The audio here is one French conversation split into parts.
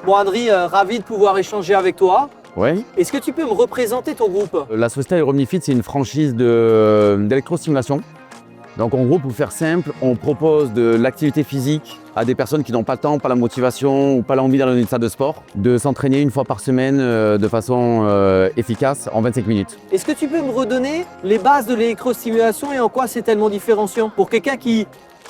Bon Andri, ravi de pouvoir échanger avec toi. Ouais. Est-ce que tu peux me représenter ton groupe? La société Aeromnifit, c'est une franchise d'électrostimulation. Donc en gros, pour faire simple, on propose de l'activité physique à des personnes qui n'ont pas le temps, pas la motivation ou pas l'envie d'aller dans une salle de sport, de s'entraîner une fois par semaine de façon efficace en 25 minutes. Est-ce que tu peux me redonner les bases de l'électrostimulation et en quoi c'est tellement différenciant pour quelqu'un qui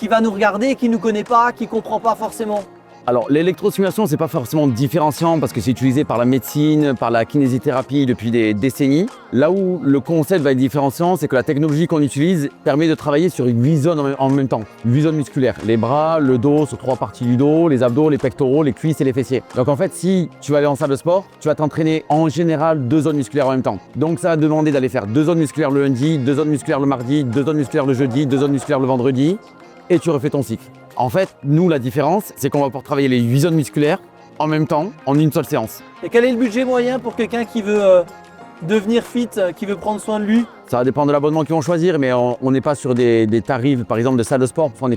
va nous regarder, qui ne nous connaît pas, qui ne comprend pas forcément? Alors l'électrostimulation, c'est pas forcément différenciant parce que c'est utilisé par la médecine, par la kinésithérapie depuis des décennies. Là où le concept va être différenciant, c'est que la technologie qu'on utilise permet de travailler sur une 8 zones en même temps. 8 zones musculaires, les bras, le dos, sur 3 parties du dos, les abdos, les pectoraux, les cuisses et les fessiers. Donc en fait, si tu vas aller en salle de sport, tu vas t'entraîner en général 2 zones musculaires en même temps. Donc ça va demander d'aller faire 2 zones musculaires le lundi, 2 zones musculaires le mardi, 2 zones musculaires le jeudi, 2 zones musculaires le vendredi et tu refais ton cycle. En fait, nous, la différence, c'est qu'on va pouvoir travailler les 8 zones musculaires en même temps, en une seule séance. Et quel est le budget moyen pour quelqu'un qui veut devenir fit, qui veut prendre soin de lui? Ça va dépendre de l'abonnement qu'ils vont choisir, mais on n'est pas sur des tarifs, par exemple, de salles de sport. Pour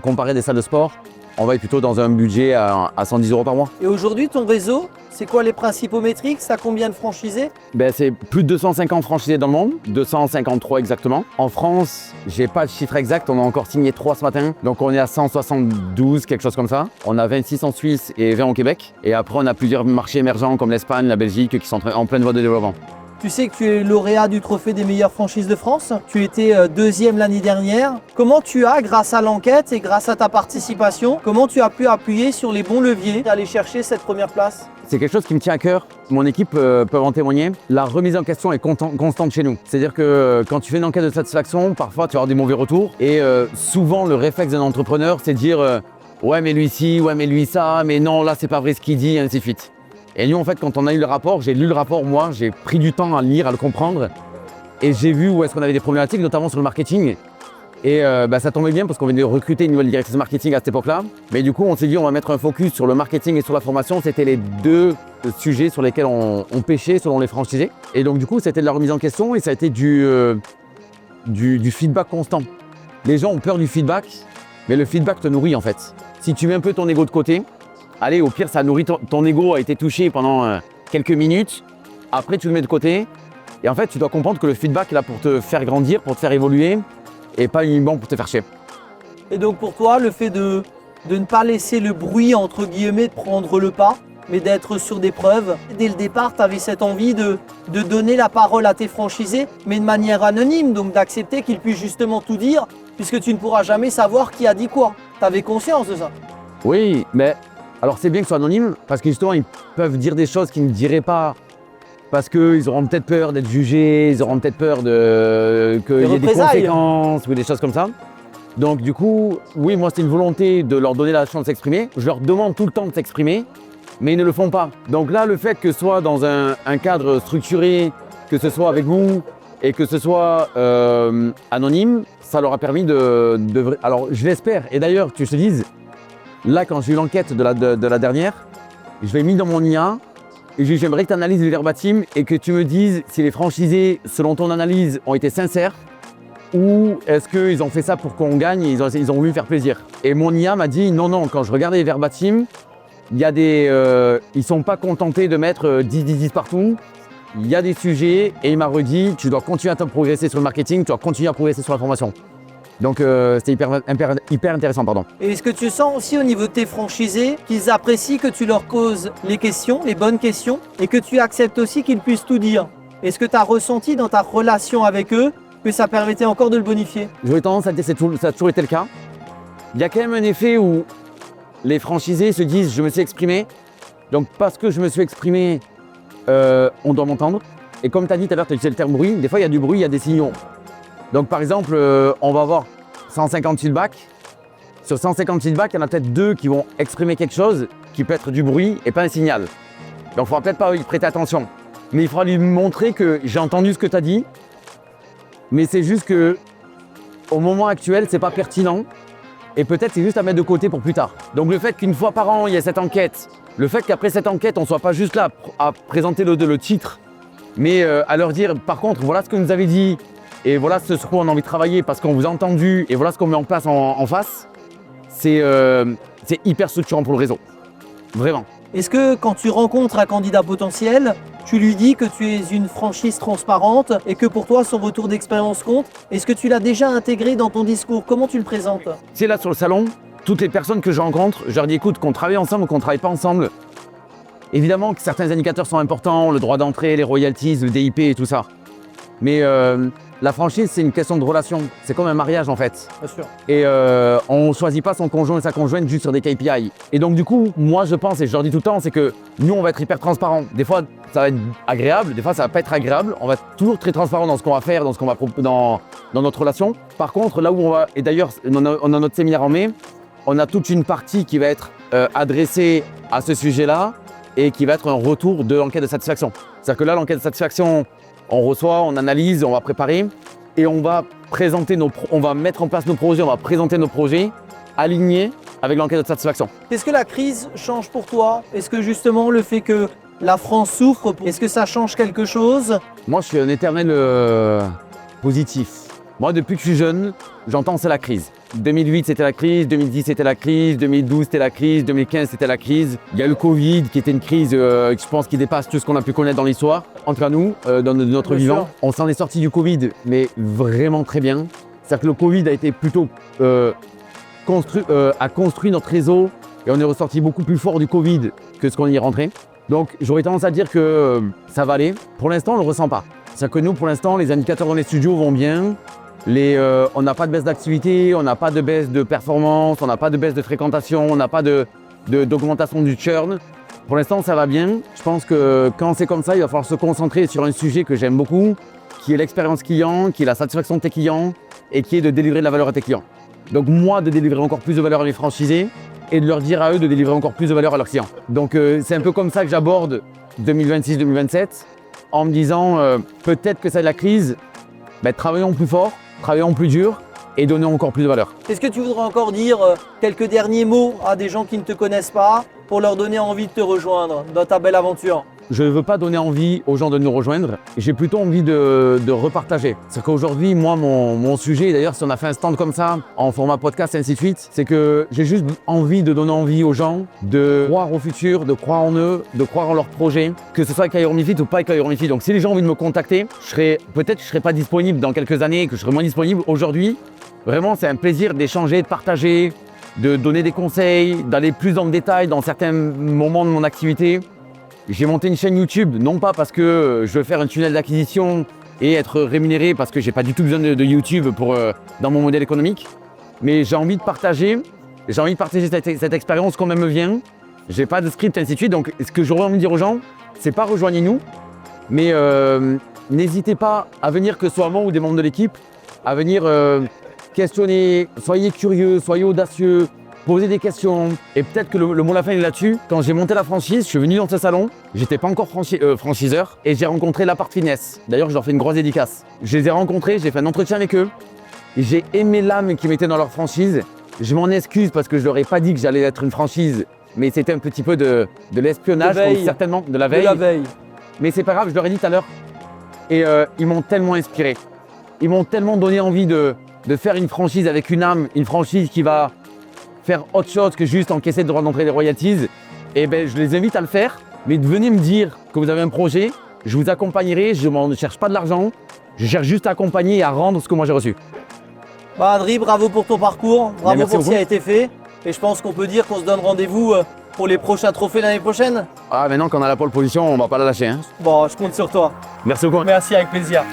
comparer des salles de sport, on va être plutôt dans un budget à 110 € par mois. Et aujourd'hui, ton réseau, c'est quoi les principaux métriques? Ça a combien de franchisés? C'est plus de 250 franchisés dans le monde, 253 exactement. En France, j'ai pas le chiffre exact, on a encore signé 3 ce matin, donc on est à 172, quelque chose comme ça. On a 26 en Suisse et 20 au Québec. Et après, on a plusieurs marchés émergents comme l'Espagne, la Belgique, qui sont en pleine voie de développement. Tu sais que tu es lauréat du trophée des meilleures franchises de France. Tu étais deuxième l'année dernière. Comment tu as, grâce à l'enquête et grâce à ta participation, comment tu as pu appuyer sur les bons leviers d'aller chercher cette première place? C'est quelque chose qui me tient à cœur. Mon équipe peut en témoigner. La remise en question est constante chez nous. C'est-à-dire que quand tu fais une enquête de satisfaction, parfois tu vas avoir des mauvais retours. Et souvent, le réflexe d'un entrepreneur, c'est de dire ouais, mais lui ci, ouais, mais lui ça, mais non, là, c'est pas vrai ce qu'il dit, et ainsi de suite. Et nous, en fait, quand on a eu le rapport, j'ai lu le rapport, moi, j'ai pris du temps à le lire, à le comprendre. Et j'ai vu où est-ce qu'on avait des problématiques, notamment sur le marketing. Et ça tombait bien parce qu'on venait de recruter une nouvelle directrice marketing à cette époque-là. Mais du coup, on s'est dit, on va mettre un focus sur le marketing et sur la formation. C'était les 2 sujets sur lesquels on pêchait selon les franchisés. Et donc, du coup, c'était de la remise en question et ça a été du feedback constant. Les gens ont peur du feedback, mais le feedback te nourrit, en fait. Si tu mets un peu ton ego de côté, allez, au pire, ça nourrit ton ego a été touché pendant quelques minutes. Après, tu le mets de côté. Et en fait, tu dois comprendre que le feedback est là pour te faire grandir, pour te faire évoluer et pas uniquement pour te faire chier. Et donc pour toi, le fait de ne pas laisser le bruit, entre guillemets, de prendre le pas, mais d'être sur des preuves. Dès le départ, tu avais cette envie de donner la parole à tes franchisés, mais de manière anonyme, donc d'accepter qu'ils puissent justement tout dire, puisque tu ne pourras jamais savoir qui a dit quoi. Tu avais conscience de ça? Oui, mais alors c'est bien que ce soit anonyme, parce que justement, ils peuvent dire des choses qu'ils ne diraient pas, parce qu'ils auront peut-être peur d'être jugés, ils auront peut-être peur qu'il y ait des conséquences ou des choses comme ça. Donc du coup, oui, moi c'est une volonté de leur donner la chance de s'exprimer. Je leur demande tout le temps de s'exprimer, mais ils ne le font pas. Donc là, le fait que ce soit dans un cadre structuré, que ce soit avec vous et que ce soit anonyme, ça leur a permis de... Alors je l'espère, et d'ailleurs, tu te dises, là, quand j'ai eu l'enquête de la dernière, je l'ai mis dans mon IA et j'aimerais que tu analyses les verbatim et que tu me dises si les franchisés, selon ton analyse, ont été sincères ou est-ce qu'ils ont fait ça pour qu'on gagne et ils ont voulu faire plaisir. Et mon IA m'a dit non, quand je regardais les verbatim, il y a ils ne sont pas contentés de mettre 10-10-10 partout. Il y a des sujets et il m'a redit tu dois continuer à progresser sur le marketing, tu dois continuer à progresser sur la formation. Donc c'est hyper intéressant, pardon. Et est-ce que tu sens aussi au niveau de tes franchisés qu'ils apprécient que tu leur poses les questions, les bonnes questions, et que tu acceptes aussi qu'ils puissent tout dire? Est-ce que tu as ressenti dans ta relation avec eux que ça permettait encore de le bonifier? J'aurais tendance à dire que ça a toujours été le cas. Il y a quand même un effet où les franchisés se disent je me suis exprimé, donc parce que je me suis exprimé, on doit m'entendre. Et comme tu as dit tout à l'heure, tu as utilisé le terme bruit, des fois il y a du bruit, il y a des signaux. Donc par exemple, on va avoir 150 feedbacks. Sur 150 feedbacks, il y en a peut-être 2 qui vont exprimer quelque chose qui peut être du bruit et pas un signal. Donc il ne faudra peut-être pas y prêter attention. Mais il faudra lui montrer que j'ai entendu ce que tu as dit, mais c'est juste que au moment actuel, c'est pas pertinent et peut-être c'est juste à mettre de côté pour plus tard. Donc le fait qu'une fois par an, il y ait cette enquête, le fait qu'après cette enquête, on ne soit pas juste là à présenter le titre, mais à leur dire par contre, voilà ce que nous avez dit, et voilà ce sur quoi on a envie de travailler parce qu'on vous a entendu et voilà ce qu'on met en place en face, c'est hyper structurant pour le réseau. Vraiment. Est-ce que quand tu rencontres un candidat potentiel, tu lui dis que tu es une franchise transparente et que pour toi son retour d'expérience compte? Est-ce que tu l'as déjà intégré dans ton discours? Comment tu le présentes? C'est là sur le salon, toutes les personnes que je rencontre, je leur dis écoute, qu'on travaille ensemble ou qu'on ne travaille pas ensemble. Évidemment que certains indicateurs sont importants, le droit d'entrée, les royalties, le DIP et tout ça. Mais la franchise, c'est une question de relation. C'est comme un mariage en fait. Bien sûr. Et on ne choisit pas son conjoint et sa conjointe juste sur des KPI. Et donc du coup, moi je pense, et je leur dis tout le temps, c'est que nous on va être hyper transparent. Des fois ça va être agréable, des fois ça va pas être agréable. On va être toujours très transparent dans ce qu'on va faire, dans ce qu'on va dans notre relation. Par contre, là où on va, et d'ailleurs on a notre séminaire en mai, on a toute une partie qui va être adressée à ce sujet-là et qui va être un retour de l'enquête de satisfaction. C'est-à-dire que là, l'enquête de satisfaction, on reçoit, on analyse, on va préparer et on va présenter on va mettre en place nos projets, on va présenter nos projets alignés avec l'enquête de satisfaction. Est-ce que la crise change pour toi? Est-ce que justement le fait que la France souffre, est-ce que ça change quelque chose? Moi, je suis un éternel positif. Moi, depuis que je suis jeune, j'entends c'est la crise. 2008, c'était la crise, 2010, c'était la crise, 2012, c'était la crise, 2015, c'était la crise. Il y a le Covid qui était une crise, je pense, qui dépasse tout ce qu'on a pu connaître dans l'histoire. Entre nous, dans notre Bien vivant, sûr. on s'en est sorti du Covid, mais vraiment très bien. C'est-à-dire que le Covid a été plutôt a construit notre réseau et on est ressorti beaucoup plus fort du Covid que ce qu'on y est rentré. Donc j'aurais tendance à dire que ça va aller. Pour l'instant, on ne le ressent pas. C'est-à-dire que nous, pour l'instant, les indicateurs dans les studios vont bien. On n'a pas de baisse d'activité, on n'a pas de baisse de performance, on n'a pas de baisse de fréquentation, on n'a pas d'augmentation du churn. Pour l'instant, ça va bien. Je pense que quand c'est comme ça, il va falloir se concentrer sur un sujet que j'aime beaucoup, qui est l'expérience client, qui est la satisfaction de tes clients et qui est de délivrer de la valeur à tes clients. Donc moi, de délivrer encore plus de valeur à mes franchisés et de leur dire à eux de délivrer encore plus de valeur à leurs clients. Donc c'est un peu comme ça que j'aborde 2026-2027 en me disant peut-être que c'est de la crise, mais travaillons plus fort, travaillons plus dur et donnons encore plus de valeur. Est-ce que tu voudrais encore dire quelques derniers mots à des gens qui ne te connaissent pas pour leur donner envie de te rejoindre dans ta belle aventure? Je ne veux pas donner envie aux gens de nous rejoindre, j'ai plutôt envie de repartager. C'est qu'aujourd'hui, moi, mon sujet, d'ailleurs si on a fait un stand comme ça, en format podcast et ainsi de suite, c'est que j'ai juste envie de donner envie aux gens de croire au futur, de croire en eux, de croire en leurs projets, que ce soit avec iRemifit ou pas avec iRemifit. Donc si les gens ont envie de me contacter, peut-être que je ne serai pas disponible dans quelques années, que je serai moins disponible aujourd'hui. Vraiment, c'est un plaisir d'échanger, de partager, de donner des conseils, d'aller plus dans le détail dans certains moments de mon activité. J'ai monté une chaîne YouTube, non pas parce que je veux faire un tunnel d'acquisition et être rémunéré parce que j'ai pas du tout besoin de YouTube dans mon modèle économique, mais j'ai envie de partager cette expérience comme elle me vient. J'ai pas de script, ainsi de suite. Donc ce que j'aurais envie de dire aux gens, c'est pas rejoignez-nous, mais n'hésitez pas à venir, que ce soit moi ou des membres de l'équipe, à venir questionner, soyez curieux, soyez audacieux, posez des questions. Et peut-être que le mot de la fin est là-dessus. Quand j'ai monté la franchise, je suis venu dans ce salon, j'étais pas encore franchiseur et j'ai rencontré l'Appart Fitness. D'ailleurs, je leur fais une grosse dédicace. Je les ai rencontrés, j'ai fait un entretien avec eux. Et j'ai aimé l'âme qu'ils mettaient dans leur franchise. Je m'en excuse parce que je leur ai pas dit que j'allais être une franchise, mais c'était un petit peu de l'espionnage, donc certainement de la veille. Mais c'est pas grave, je leur ai dit tout à l'heure. Et ils m'ont tellement inspiré. Ils m'ont tellement donné envie de faire une franchise avec une âme, une franchise qui va faire autre chose que juste encaisser le droit d'entrée des royalties. Et ben, je les invite à le faire, mais venez me dire que vous avez un projet, je vous accompagnerai, je ne cherche pas de l'argent, je cherche juste à accompagner et à rendre ce que moi j'ai reçu. Bah Adri, bravo pour ton parcours, bravo pour ce qui a été fait. Et je pense qu'on peut dire qu'on se donne rendez-vous pour les prochains trophées l'année prochaine. Ah, maintenant qu'on a la pole position, on ne va pas la lâcher. Hein. Bon, je compte sur toi. Merci beaucoup. Merci, avec plaisir.